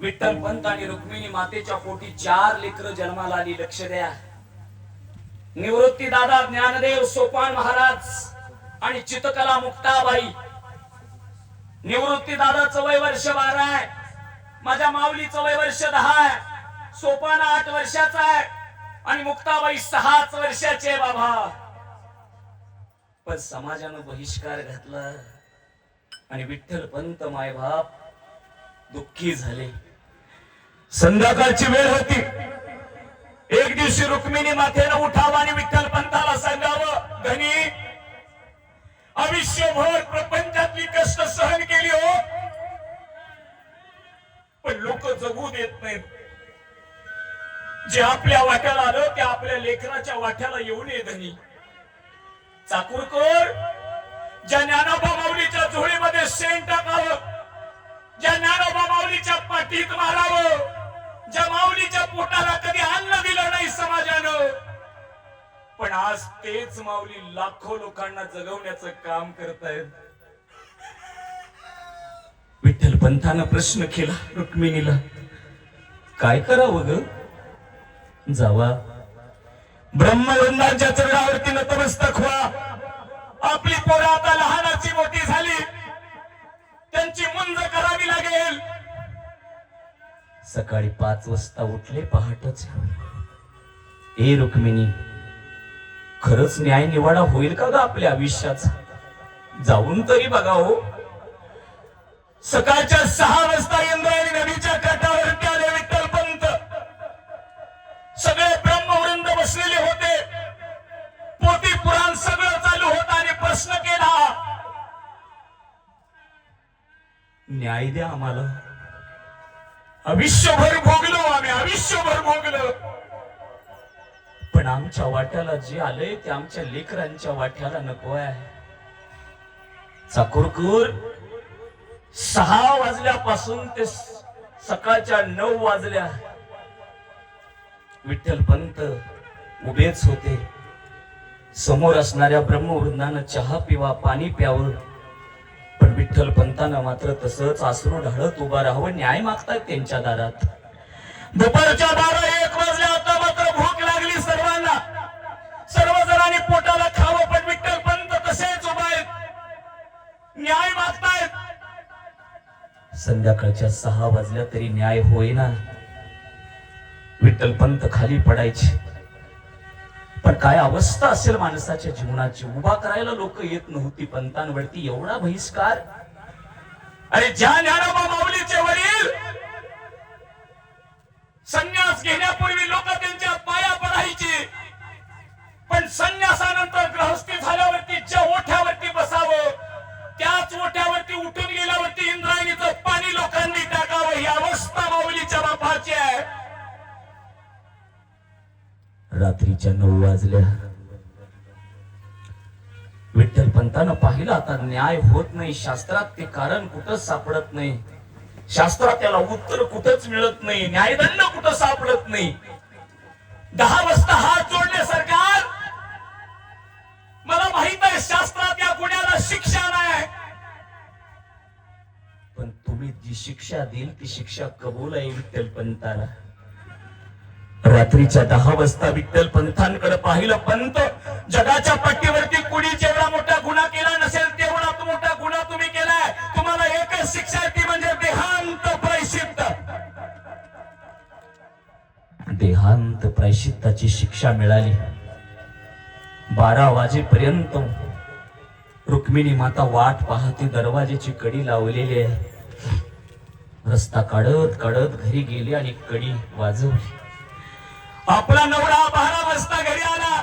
विठ्ठल पंत आणि रुक्मिणी मातेच्या पोटी 4 लेकरं जन्माला आली. लक्ष द्या. निवृत्ती दादा ज्ञानदेव सोपान महाराज आणि चितकला मुक्ताबाई. निवृत्ती दादाचं वय वर्ष 12 आहे. माझ्या माऊलीचं वय वर्ष 10 आहे. सोपान 8 वर्षाचा आहे आणि मुक्ताबाई 6 वर्षाचे आहे बाबा. पण समाजानं बहिष्कार घातला आणि विठ्ठल पंत मायबाप दुःखी झाले. संध्याकाळची वेळ होती. एक दिवशी रुक्मिणी मातेनं उठावं आणि विठ्ठल पंताला सांगावं, धनी आयुष्यभर प्रपंचातली कष्ट सहन केली हो, पण लोक जगू देत नाहीत. जे आपल्या वाट्याला आलं ते आपल्या लेकराच्या वाट्याला येऊ नये धनी. चाकूरकर, ज्या ज्ञानोबा माऊलीच्या झोळीमध्ये शेण टाकावं, ज्या ज्ञानोबा माऊलीच्या पाठीत मारावं, ज्या माऊलीच्या पोटाला कधी अन्न दिलं नाही समाजानं, पण आज तेच माऊली लाखो लोकांना जगवण्याचं काम करतायत. विठ्ठल पंतानं प्रश्न केला रुक्मिणीला, काय करावं ग? जावा ब्रह्मवंदांच्या चरणावरती नतमस्तक व्हा. आपली पोरं आता लहानाची मोठी झाली, त्यांची मुंज करावी लागेल. सकाळी 5 वाजता उठले पहाटच. ए रुक्मिणी, खरंच न्याय निवाडा होईल का ग आपल्या आयुष्याचा? जाऊन तरी बघा हो. सकाळच्या 6 वाजता इंद्रायणी नदीच्या काठावरती आले विठ्ठल पंत. सगळे ब्रह्मवृंद बसलेले होते. पोथी पुराण सगळं चालू होतं आणि प्रश्न केला, न्याय द्या आम्हाला. आयुष्यभर भोगलो आम्ही, आयुष्यभर भोगलो, पण आमच्या वाट्याला जे आलंय ते आमच्या लेकरांच्या वाट्याला नको आहे. चाकूरकर, 6 वाजल्यापासून ते सकाळच्या 9 वाजल्या विठ्ठल पंत उभेच होते. समोर असणाऱ्या ब्रह्मवृंदानं चहा पिवा, पाणी प्यावं, पण विठ्ठल पंतानं मात्र तसंच आसरू ढाळत उभा राहावं. न्याय मागतायत त्यांच्या दारात. दुपारच्या 12-1 वाजल्या. आता मात्र भूक लागली सर्वांना. सर्वजणांनी पोटाला खावं, पण विठ्ठल पंत तसेच उभा आहेत, न्याय मागतायत. संध्याकाळच्या 6 वाजल्या तरी न्याय होईना. विठ्ठल पंत खाली पडायचे. पण काय अवस्था असेल माणसाच्या जीवनाची. उभा करायला लोक येत नव्हती. पंतांवरती एवढा बहिष्कार. अरे ज्या ज्ञानोबा माऊलीचे वडील संन्यास घेण्यापूर्वी लोक त्यांच्या पाया पडायचे, पण संन्यासानंतर गृहस्थी झाल्यावरती ज्या ओठ्यावरती बसावं त्याच ओठ्यावरती उठून गेल्यावरती इंद्रायणीचं पाणी लोकांनी टाकावं. ही अवस्था माऊलीच्या बापाची आहे. रात्रीच्या 9 वाजल्या. विठ्ठल पंतानं पाहिलं आता न्याय होत नाही. शास्त्रात ते कारण कुठं सापडत नाही. शास्त्रात त्याला उत्तर कुठंच मिळत नाही. न्यायदंड कुठं सापडत नाही. 10 वाजता हात जोडले, सरकार मला माहित आहे शास्त्रात या गुन्ह्याला शिक्षा नाही, पण तुम्ही जी शिक्षा देईल ती शिक्षा कबूल आहे विठ्ठल पंताला. रात्रीच्या 10 वाजता विठ्ठल पंतांकडे पाहिलं. पंत, जगाच्या पट्टीवरती कुणीच एवढा मोठा गुन्हा केला नसेल तेवढा मोठा गुन्हा तुम्ही केलाय. तुम्हाला एकच शिक्षा आहे, ती म्हणजे देहांत प्रायश्चित्त. देहांत प्रायश्चित्ताची शिक्षा मिळाली. 12 वाजेपर्यंत रुक्मिणी माता वाट पाहती. दरवाजेची कडी लावलेली आहे. रस्ता काढत काढत घरी गेली आणि कडी वाजवली. आपला नवरा 12 वाजता घरी आला.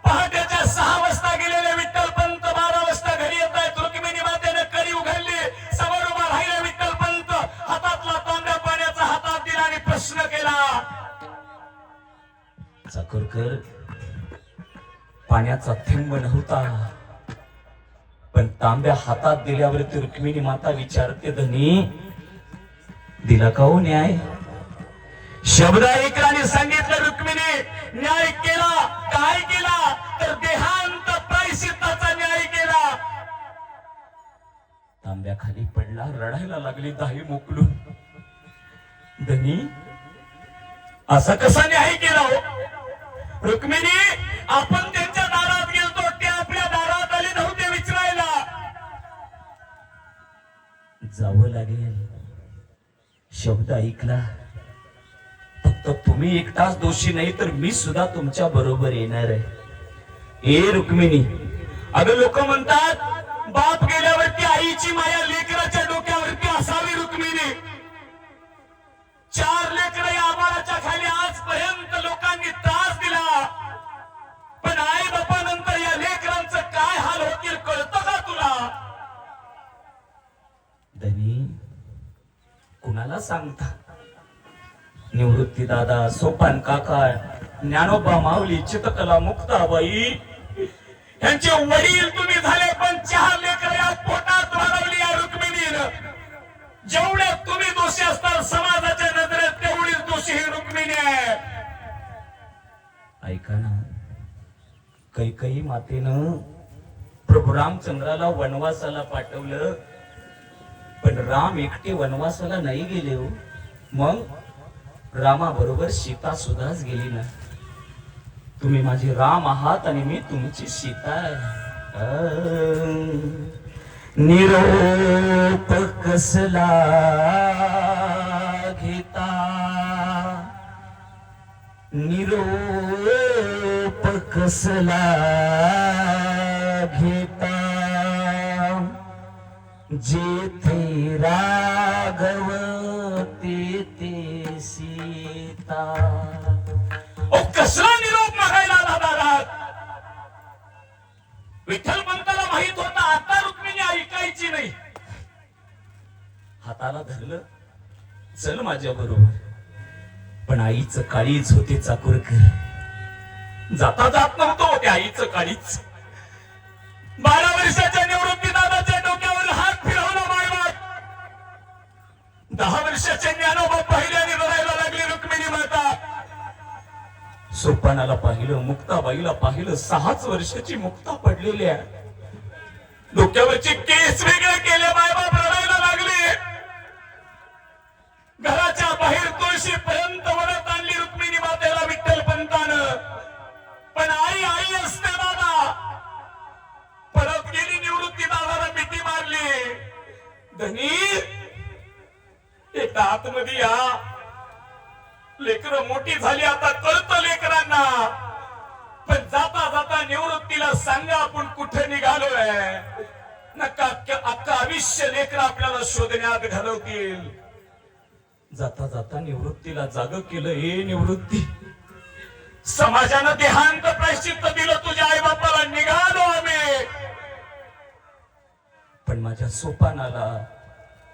पहाटेच्या 6 वाजता गेलेले विठ्ठल पंत 12 वाजता घरी येत आहेत. रुक्मिणी मातेने कडी उघडली. समोर उभा राहिले विठ्ठल पंत. हातातला तांब्या पाण्याचा हातात दिला आणि प्रश्न केला, चाकूरकर, पाण्याचा थेंब नव्हता, पण तांब्या हातात दिल्यावरती रुक्मिणी माता विचारते, धनी दिला का हो न्याय? शब्द ऐकल्याने सांगितलं रुक्मिणी, न्याय केला. काय केला तर देहांत प्रायश्चित्ताचा न्याय केला. तांब्या खाली पडला, रडायला लागली दाही मोकलून. धनी असा कसा न्याय केला हो? रुक्मिणी, आपण त्यांच्या दारात गेलतो, ते आपल्या दारात आले नव्हते विचारायला. जावं लागेल, शब्द ऐकला. फक्त तुम्ही एकटाच दोषी नाही तर मी सुद्धा तुमच्या बरोबर येणार आहे. ए रुक्मिणी, अगं लोक म्हणतात बाप गेल्यावरती आईची माया लेकराच्या डोक्यावरती असावी. रुक्मिणी, 4 लेकरं या आभाळाच्या खाली आजपर्यंत लोकांनी त्रास दिला, पण आई बापानंतर या लेकरांचं काय हाल होतील कळतं का तुला? धनी, कुणाला सांगता? निवृत्ती दादा, सोपान काका, ज्ञानोबा माऊली, चितकला, मुक्ताबाई यांचे वडील तुम्ही झाले, पण 4 लेकरं या पोटात वाढवली या रुक्मिणीनं. जेवढे तुम्ही दोषी असतात समाजाच्या नजरेत, तेवढीच दोषी ही रुक्मिणी आहे. ऐका ना, कैकई मातेनं प्रभू रामचंद्राला वनवासाला पाठवलं, पण राम एकटे वनवासाला नाही गेले हो. मग रामाबरोबर सीता सुद्धाच गेली ना. तुम्ही माझे राम आहात आणि मी तुमची सीता आहे. निरोप कसला घेता, निरोप कसला घेता, जेथे राघव तेथे सीता. कसला निरोप मागायला दादारात? विठ्ठल पंताला माहित होता आता रुक्मिणी ऐकायची नाही. हाताला धरलं, चल माझ्या बरोबर. पण आईचं काळीच होते चाकूरकर, जाता जात नव्हतं होते आईचं काळीच. 12 वर्षाच्या निवृत्ती दादाच्या डोक्यावर हात फिरवला मायबाप. 10 वर्षाच्या ज्ञानोबा पहिल्याने रडायला लागली रुक्मिणी माता. सोपानाला पाहिलं, मुक्ताबाईला पाहिलं, 6च वर्षाची मुक्ता पडलेली आहे. डोक्यावरचे केस वेगळे केले, मायबाप रडायला लागले. घराच्या बाहेर तुळशी पर्यंत वरत आणली रुक्मिणी मातेला विठ्ठल पंतानं. पण आई आई असते दादा. परत गेली निवृत्ती दादाला मिठी मारली. धनी, एकदा आतमध्ये या, लेकरं मोठी झाली, आता कळतं लेकरांना. पण जाता जाता निवृत्तीला सांगा आपण कुठे निघालोय. नका अख्खा आयुष्य लेकर आपल्याला शोधण्यात घालवतील. जाता जाता निवृत्तीला जाग केलं. हे निवृत्ती, समाजानं देहांत प्रायश्चित्त दिलं तुझ्या आई बापाला, निघालो आम्ही. पण माझ्या सोपानाला,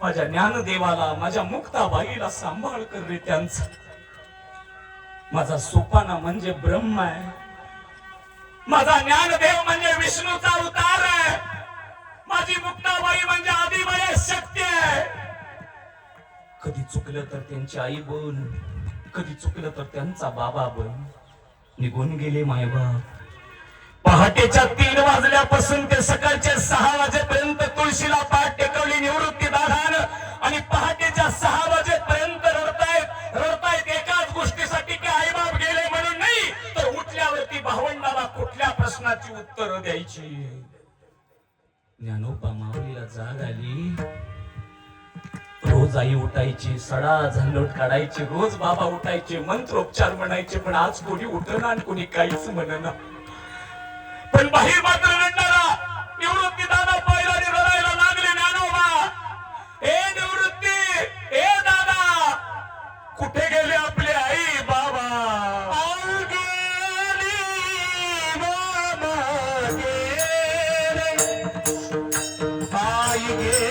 माझ्या ज्ञानदेवाला, माझ्या मुक्ताबाईला सांभाळ कर रे त्यांचा. माझा सोपाना म्हणजे ब्रह्म आहे, माझा ज्ञानदेव म्हणजे विष्णूचा अवतार आहे, माझी मुक्ताबाई म्हणजे आदिमाया शक्ती आहे. कधी चुकलं तर त्यांची आई बन, कधी चुकलं तर त्यांचा बाबा बन. निघून गेले मायबाप. पहाटेच्या 3 वाजल्यापासून ते सकाळच्या 6 वाजेपर्यंत तुळशीला पाठ टेकवली निवृत्ती दादानं. आणि पहाटेच्या 6 वाजेपर्यंत रडतायत एकाच गोष्टीसाठी की आईबाप गेले म्हणून नाही, तर उठल्यावरती भावंडाला कुठल्या प्रश्नाची उत्तर द्यायची. ज्ञानोबा माऊलीला जाग आली. रोज आई उठायची, सडा झंझट काढायची, रोज बाबा उठायचे, मंत्रोपचार म्हणायचे. पण आज कोणी उठना आणि कोणी काहीच म्हणना. पण बाहेर मात्र रडणारा निवृत्ती दादा पहिल्याने रडायला लागले. ज्ञानोबा, ए निवृत्ती, ए दादा, कुठे गेले आपले आई बाबा? आई गेली बाबा गेले, आई गेली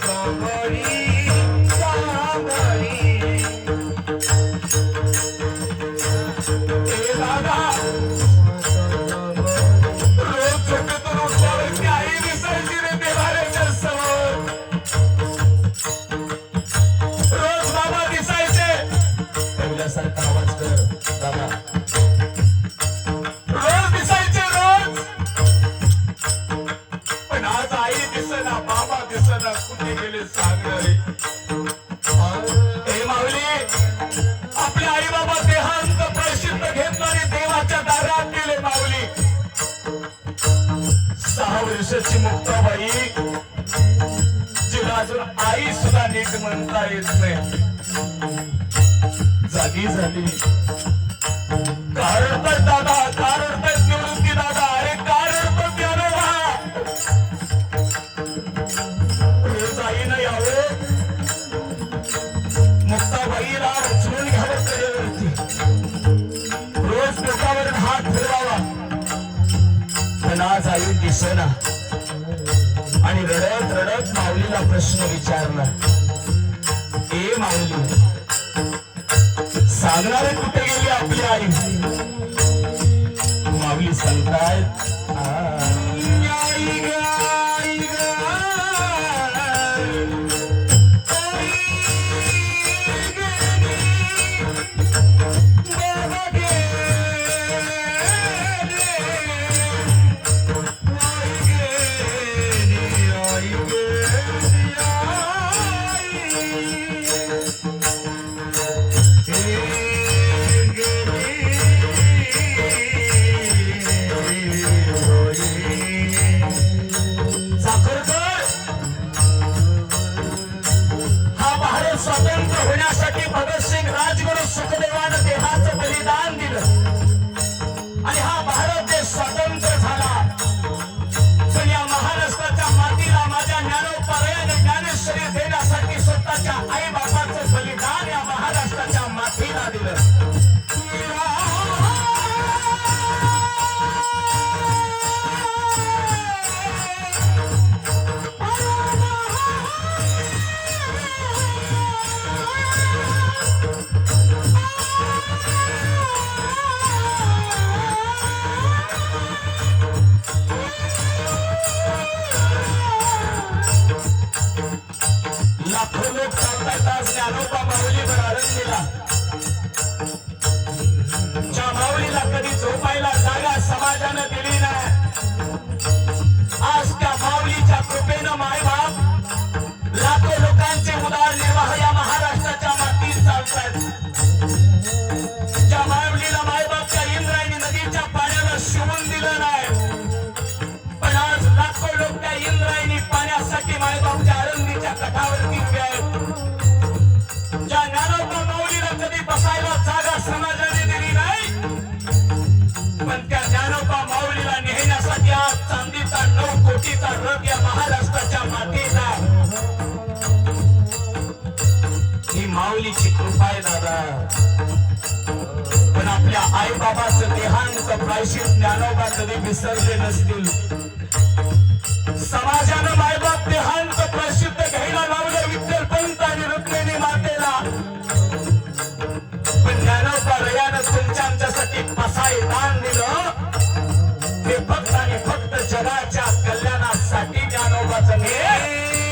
Somebody दिसल्यासारखा आवाज कर दादा. रोज दिसायचे रोज, पण आज आई दिसेना, बाबा दिसेना, कुठे गेले सांगणारे. हे माऊली, आपले आई बाबा देहांत प्रसिद्ध घेतणारे देवाच्या दारात गेले माऊली. 6 वर्षाची मुक्ताबाई, जिला अजून आई सुद्धा नीट म्हणता येत नाही, जागी झाली. का रडतायत दादा, का रडतायत निवृत्ती दादा, अरे का रडतो ज्ञानोबा? रोज आईनं यावं, मुक्ताबाईला उचलून घ्यावं कडेवरती, रोज पोटावर हात फिरवावा, पण आज आई दिसेना. आणि रडत रडत माऊलीला प्रश्न विचारला, ए माऊली, सांगणारे कुठे गेली आपली आई? माऊली सांगतायत, आई ग, आई ग, स्वतंत्र होण्यासाठी भगतसिंग राजगुरू सुखदेवानं देहाचं बलिदान दिलं आणि हा भारत देश स्वतंत्र झाला. पण या महाराष्ट्राच्या मातीला माझ्या ज्ञानोपायाने ज्ञानेश्वरी देण्यासाठी स्वतःच्या आई बापाचं बलिदान या महाराष्ट्राच्या मातीला दिलं. लाखो लोक चालतात आज ज्ञानोबा माऊलीवर आळंदीला. ज्या माऊलीला कधी झोपायला जागा समाजानं दिली नाही, आज त्या माऊलीच्या कृपेनं मायबाप लाखो लोकांचे उदरनिर्वाह या महाराष्ट्राच्या मातीत चालतात. ज्या माऊलीला मायबाप त्या इंद्रायणी नदीच्या पाण्याला शिवून दिलं नाही, पण आज लाखो लोक त्या इंद्रायणी पाण्यासाठी मायबापच्या आळंदीच्या कठावरती उभे आहेत. ज्या ज्ञानोबा माऊलीला कधी बसायला जागा समाजाने दिली नाही, पण त्या ज्ञानोबा माऊलीला नेण्यासाठी आज चांदीचा 9 कोटीचा रथ या महाराष्ट्राच्या मातीचा. ही माऊलीची कृपा आहे दादा. पण आपल्या आई बाबाचं देहांत प्रायश्चित ज्ञानोबा कधी विसरले नसतील. समाजानं मायबाप देहांत